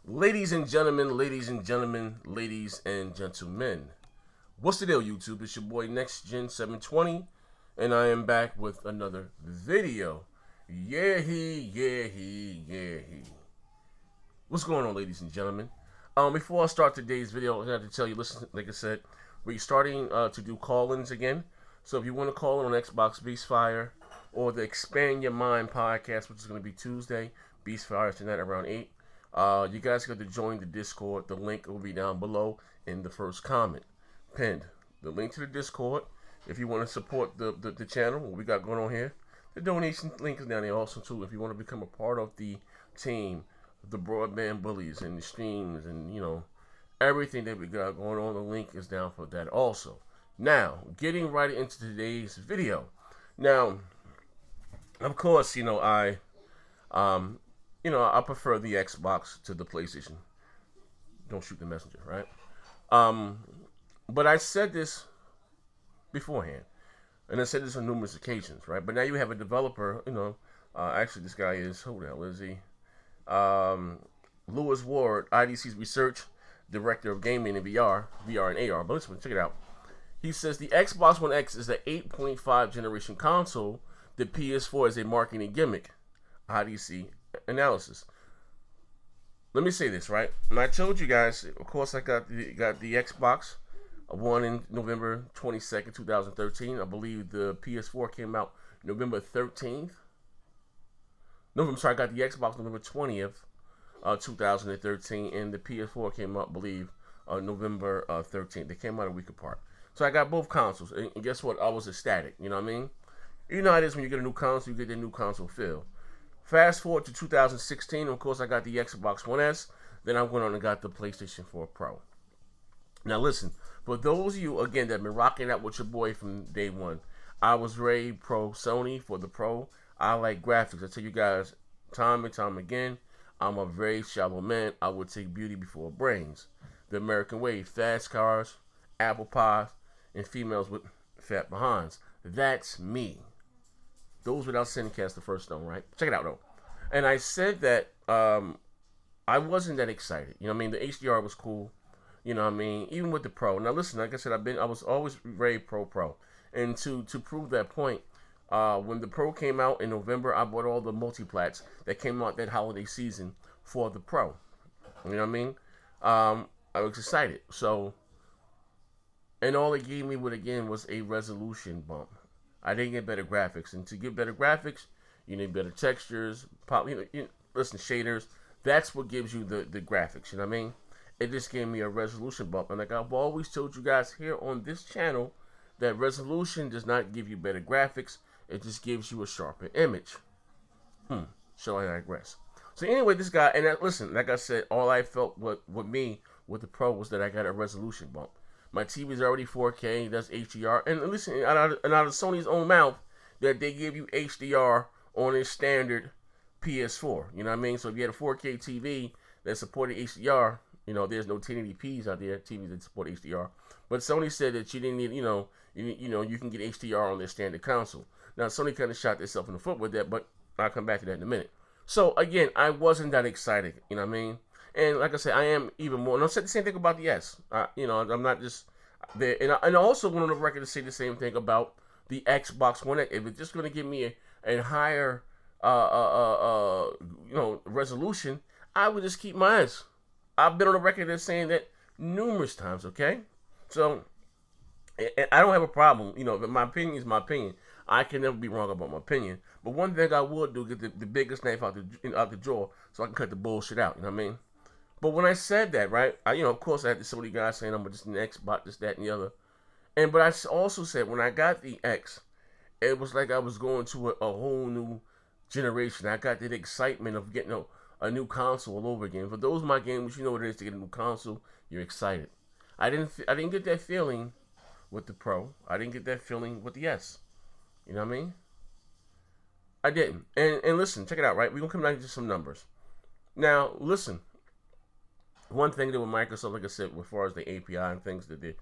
Ladies and gentlemen, what's the deal, YouTube? It's your boy Next Gen 720, and I am back with another video. Yeah, he. What's going on, ladies and gentlemen? Before I start today's video, I have to tell you, listen, like I said, we're starting to do call-ins again. So if you want to call in on Xbox Beastfire or the Expand Your Mind podcast, which is going to be Tuesday, Beastfire tonight around 8. You guys got to join the Discord. The link will be down below in the first comment. Pinned. The link to the Discord. If you want to support the channel, what we got going on here. The donation link is down there also too. If you want to become a part of the team, the broadband bullies and the streams and, you know, everything that we got going on, the link is down for that also. Now, getting right into today's video. Now, of course, you know, I prefer the Xbox to the PlayStation. Don't shoot the messenger, right? But I said this beforehand, and I said this on numerous occasions, right? But now you have a developer, you know, actually this guy is, who the hell is he? Lewis Ward, IDC's research director of gaming and VR and AR. But listen, check it out. He says the Xbox One X is the 8.5 generation console. The PS4 is a marketing gimmick. IDC analysis. Let me say this, right? And I told you guys, of course, I got the Xbox One in November 22nd, 2013. I believe the PS4 came out November 13th. No, I'm sorry, I got the Xbox November 20th, 2013, and the PS4 came out, I believe, November 13th. They came out a week apart. So I got both consoles, and guess what? I was ecstatic. You know what I mean? You know how it is when you get a new console, you get the new console feel. Fast forward to 2016, of course, I got the Xbox One S. Then I went on and got the PlayStation 4 Pro. Now, listen, for those of you, again, that have been rocking out with your boy from day one, I was very pro Sony for the Pro. I like graphics. I tell you guys time and time again, I'm a very shallow man. I would take beauty before brains. The American way, fast cars, apple pies, and females with fat behinds. That's me. Those without sin cast the first stone, right? Check it out, though. And I said that I wasn't that excited. You know what I mean? The HDR was cool. You know what I mean? Even with the Pro. Now, listen, like I said, I was always very pro. And to prove that point, when the Pro came out in November, I bought all the multiplats that came out that holiday season for the Pro. You know what I mean? I was excited. So, and all it gave me, again, was a resolution bump. I didn't get better graphics, and to get better graphics, you need better textures, listen, shaders. That's what gives you the graphics. You know what I mean? It just gave me a resolution bump, and like I've always told you guys here on this channel, that resolution does not give you better graphics. It just gives you a sharper image. So I digress. So anyway, this guy, and listen, like I said, all I felt with the Pro was that I got a resolution bump. My TV is already 4K, that's HDR. And listen, out of Sony's own mouth, that they give you HDR on a standard PS4. You know what I mean? So if you had a 4K TV that supported HDR, you know, there's no 1080p's out there, TVs that support HDR. But Sony said that you didn't need, you can get HDR on their standard console. Now, Sony kind of shot themselves in the foot with that, but I'll come back to that in a minute. So, again, I wasn't that excited, you know what I mean? And like I said, I am even more. And I said the same thing about the S. You know, I'm not just there. And I also went on the record to say the same thing about the Xbox One X. If it's just going to give me a higher, resolution, I would just keep my S. I've been on the record as saying that numerous times. Okay, so I don't have a problem. You know, my opinion is my opinion. I can never be wrong about my opinion. But one thing I would do is get the biggest knife out the drawer so I can cut the bullshit out. You know what I mean? But when I said that, right, of course I had so many guys saying I'm just an Xbox, this, that, and the other. But I also said when I got the X, it was like I was going to a whole new generation. I got that excitement of getting a new console all over again. For those of my gamers, you know what it is to get a new console. You're excited. I didn't get that feeling with the Pro. I didn't get that feeling with the S. You know what I mean? I didn't. And listen, check it out, right? We're going to come down to some numbers. Now, listen. One thing that with Microsoft, like I said, as far as the API and things that they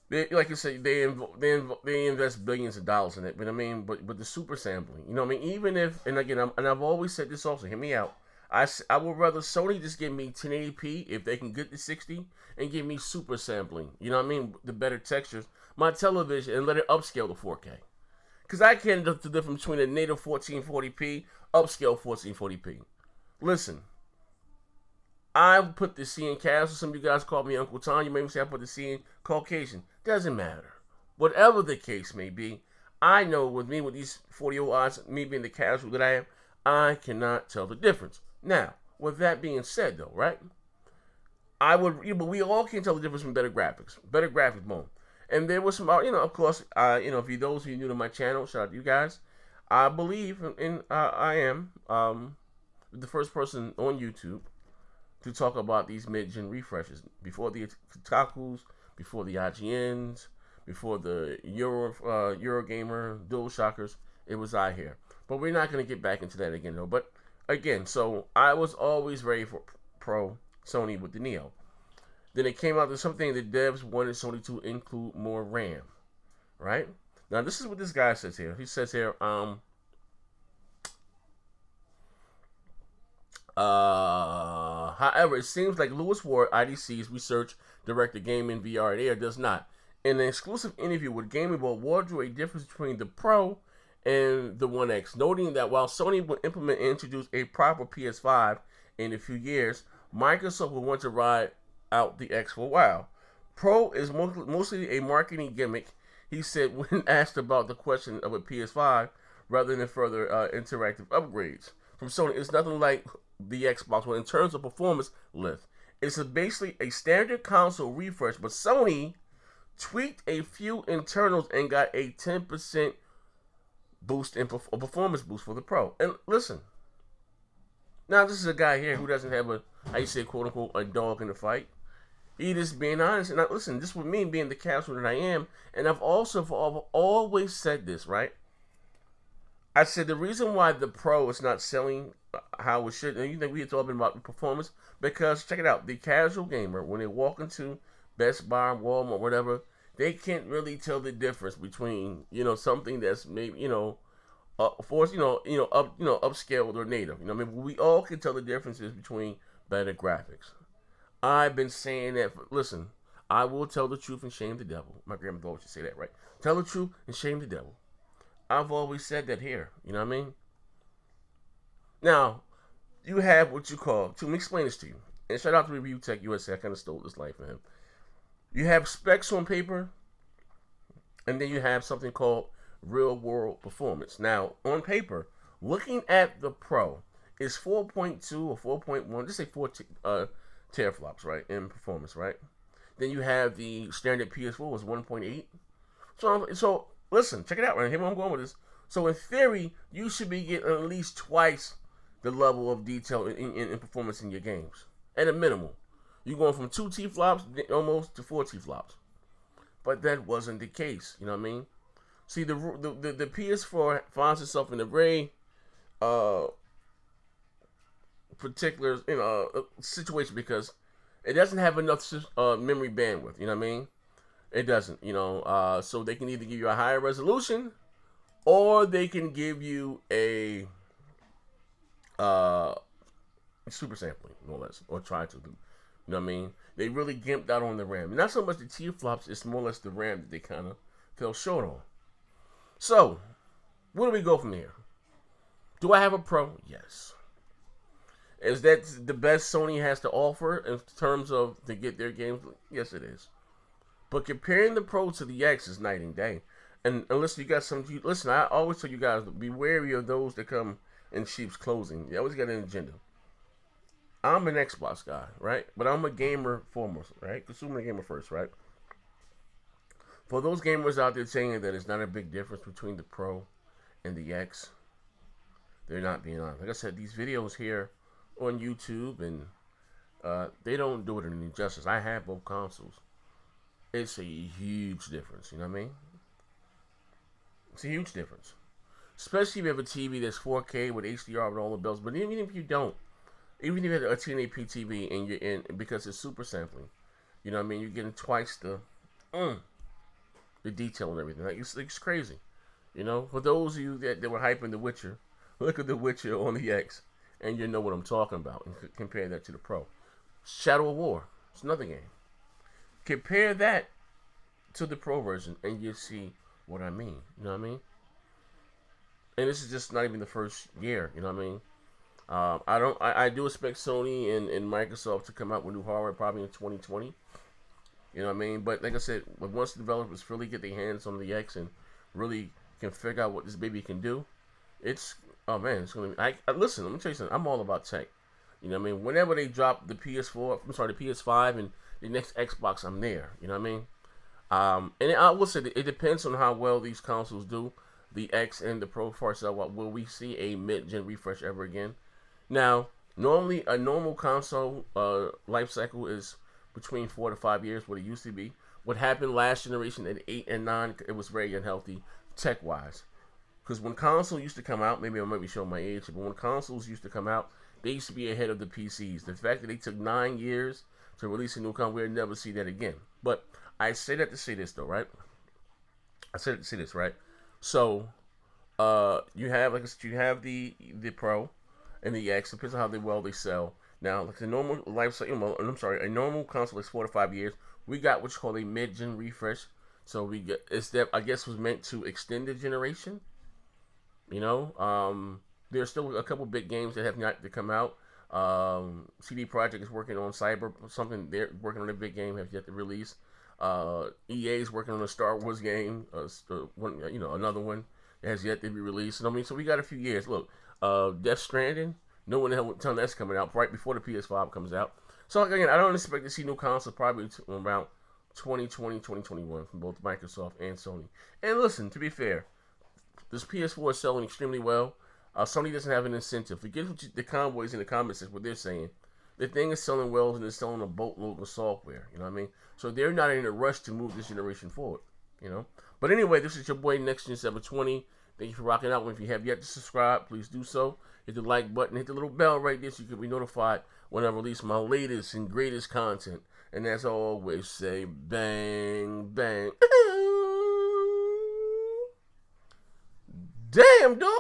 like you said, they invest billions of dollars in it. But I mean, but the super sampling, you know what I mean? Even if, and again, and I've always said this also, hear me out. I would rather Sony just give me 1080p if they can get the 60 and give me super sampling. You know what I mean? The better textures. My television and let it upscale to 4K. Because I can't do the difference between a native 1440p, upscale 1440p. Listen, I put the C in casual. Some of you guys call me Uncle Tom. You may say I put the C in Caucasian. Doesn't matter. Whatever the case may be, I know with me, with these 40-year-old odds, me being the casual that I am, I cannot tell the difference. Now, with that being said, though, right? But we all can tell the difference from better graphics. Better graphics, boom. And there was some, of course, if you those who are new to my channel, shout out to you guys. I believe, I am the first person on YouTube to talk about these mid-gen refreshes. Before the Kotakus, before the IGNs, before the Eurogamer, DualShockers, it was I here. But we're not going to get back into that again, though. But again, so I was always ready for pro Sony with the Neo. Then it came out to something the devs wanted Sony to include more RAM, right? Now, this is what this guy says here. He says here, however, it seems like Lewis Ward, IDC's research director, Gaming VR and AR, does not. In an exclusive interview with Gaming World, Ward drew a difference between the Pro and the 1X, noting that while Sony will implement and introduce a proper PS5 in a few years, Microsoft will want to ride out the X for a while. Pro is mostly a marketing gimmick, he said when asked about the question of a PS5 rather than further interactive upgrades. From Sony, it's nothing like the Xbox One in terms of performance lift. It's basically a standard console refresh, but Sony tweaked a few internals and got a 10% boost in a performance boost for the Pro. And listen, now this is a guy here who doesn't have a, how you say, quote unquote, a dog in the fight. He just being honest. And listen, this with me being the casual that I am, and I've always said this, right? I said the reason why the Pro is not selling how it should, and you think we had talking about performance, because check it out, the casual gamer, when they walk into Best Buy, Walmart, whatever, they can't really tell the difference between, something that's maybe, upscaled or native. We all can tell the differences between better graphics. I've been saying that. Listen, I will tell the truth and shame the devil. My grandmother always say that, right? Tell the truth and shame the devil. I've always said that here. You know what I mean? Now, you have what you call, let me explain this to you. And shout out to Review Tech USA. I kind of stole this life from him. You have specs on paper, and then you have something called real world performance. Now, on paper, looking at the Pro, is 4.2 or 4.1, just say 4 teraflops, right, in performance, right? Then you have the standard PS4 was 1.8. So listen, check it out, right? Here where I'm going with this. So in theory, you should be getting at least twice the level of detail in performance in your games, at a minimum. You're going from 2 T-flops almost to 4 T-flops. But that wasn't the case, you know what I mean? See, the PS4 finds itself in a very particular situation because it doesn't have enough memory bandwidth, you know what I mean? It doesn't, so they can either give you a higher resolution or they can give you a super sampling, more or less, or try to do. You know what I mean? They really gimped out on the RAM. Not so much the T-flops, it's more or less the RAM that they kind of fell short on. So, where do we go from here? Do I have a Pro? Yes. Is that the best Sony has to offer in terms of to get their games? Yes, it is. But comparing the Pro to the X is night and day. And listen, you got listen, I always tell you guys, be wary of those that come in sheep's clothing. You always got an agenda. I'm an Xbox guy, right? But I'm a gamer foremost, right? Consumer gamer first, right? For those gamers out there saying that it's not a big difference between the Pro and the X, they're not being honest. Like I said, these videos here on YouTube, and they don't do it any justice. I have both consoles. It's a huge difference, you know what I mean? It's a huge difference. Especially if you have a TV that's 4K with HDR and all the bells. But even if you don't, even if you have a 1080p TV and you're in, because it's super sampling, you know what I mean? You're getting twice the detail and everything. Like it's crazy, For those of you that were hyping The Witcher, look at The Witcher on the X. and you know what I'm talking about. And compare that to the Pro. Shadow of War, it's another game. Compare that to the Pro version, and you see what I mean. You know what I mean? And this is just not even the first year. You know what I mean? I do expect Sony and Microsoft to come out with new hardware probably in 2020. You know what I mean? But like I said, once the developers really get their hands on the X and really can figure out what this baby can do, it's, oh man, it's gonna be. Listen, let me tell you something. I'm all about tech. You know what I mean? Whenever they drop the PS4, I'm sorry, the PS5 and the next Xbox, I'm there. You know what I mean? And I will say that it depends on how well these consoles do. The X and the Pro for itself. Will we see a mid-gen refresh ever again? Now, normally a normal console life cycle is between 4 to 5 years, what it used to be. What happened last generation at 8 and 9, it was very unhealthy tech-wise. Because when console used to come out, maybe I might be showing my age, but when consoles used to come out, they used to be ahead of the PCs. The fact that they took 9 years to release a new console, we'll never see that again. But I say that to say this, though, right? I said it to say this, right? So, you have, like I said, you have the Pro and the X. Depends on how well they sell. Now, like a normal life cycle, a normal console is 4 to 5 years. We got what's called a mid-gen refresh. So we get, it's that, I guess, was meant to extend the generation. You know, there's still a couple big games that have not to come out. CD Projekt is working on something. They're working on a big game, have yet to release. EA is working on a Star Wars game, another one that has yet to be released. And I mean, so we got a few years. Look, Death Stranding, no one the hell would tell that's coming out right before the PS5 comes out. So again, I don't expect to see new console probably around 2020, 2021 from both Microsoft and Sony. And listen, to be fair, this PS4 is selling extremely well. Sony doesn't have an incentive. Forget what the convoys in the comments is what they're saying. The thing is selling well, and they're selling a boatload of software. You know what I mean? So they're not in a rush to move this generation forward. You know. But anyway, this is your boy NextGen720. Thank you for rocking out. If you have yet to subscribe, please do so. Hit the like button. Hit the little bell right there so you can be notified when I release my latest and greatest content. And as I always say, bang, bang. Damn, dog.